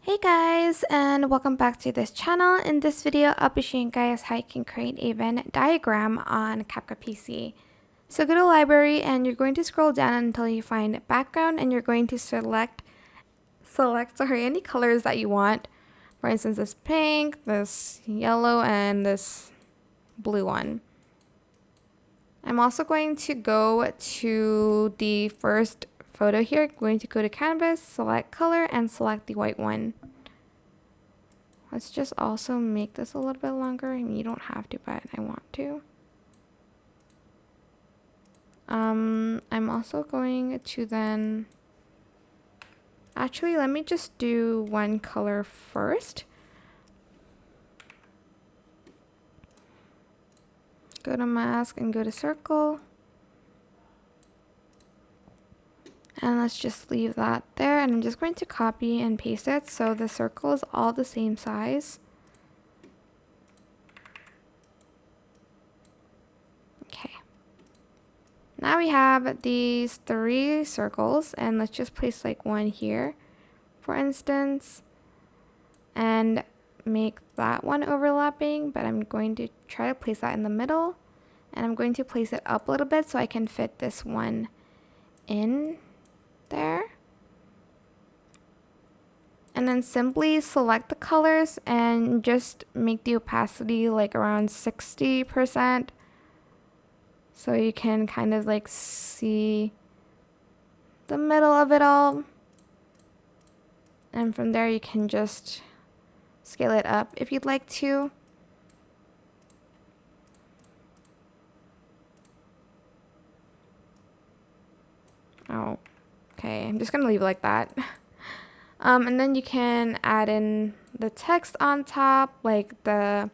Hey guys, and welcome back to this channel. In this video, I'll be showing you guys how you can create a Venn diagram on CapCut PC. So go to library and you're going to scroll down until you find background, and you're going to select any colors that you want. For instance, this pink, this yellow, and this blue one. I'm also going to go to the first photo here. I'm going to go to canvas, select color, and select the white one. Let's just also make this a little bit longer. I mean, you don't have to, but I want to. I'm also going to then... Actually, let me just do one color first. Go to mask and go to circle. And let's just leave that there. And I'm just going to copy and paste it so the circle is all the same size. Okay. Now we have these 3 circles, and let's just place like one here, for instance, and make that one overlapping, but I'm going to try to place that in the middle, and I'm going to place it up a little bit so I can fit this one in there. And then simply select the colors and just make the opacity like around 60%. So you can kind of like see the middle of it all. And from there you can just scale it up if you'd like to. Oh, okay, I'm just gonna leave it like that. And then you can add in the text on top, like the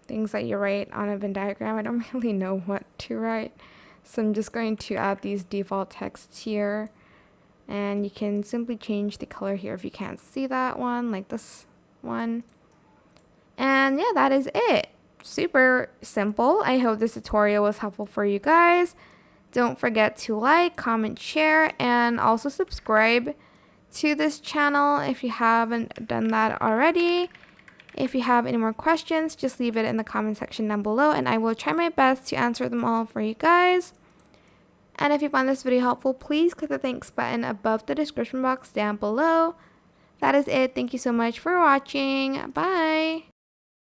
things that you write on a Venn diagram. I don't really know what to write, so I'm just going to add these default texts here, and you can simply change the color here if you can't see that one, like this one. And yeah, that is it. Super simple. I hope this tutorial was helpful for you guys. Don't forget to like, comment, share, and also subscribe to this channel if you haven't done that already. If you have any more questions, just leave it in the comment section down below, and I will try my best to answer them all for you guys. And if you found this video helpful, please click the thanks button above the description box down below. That is it. Thank you so much for watching. Bye!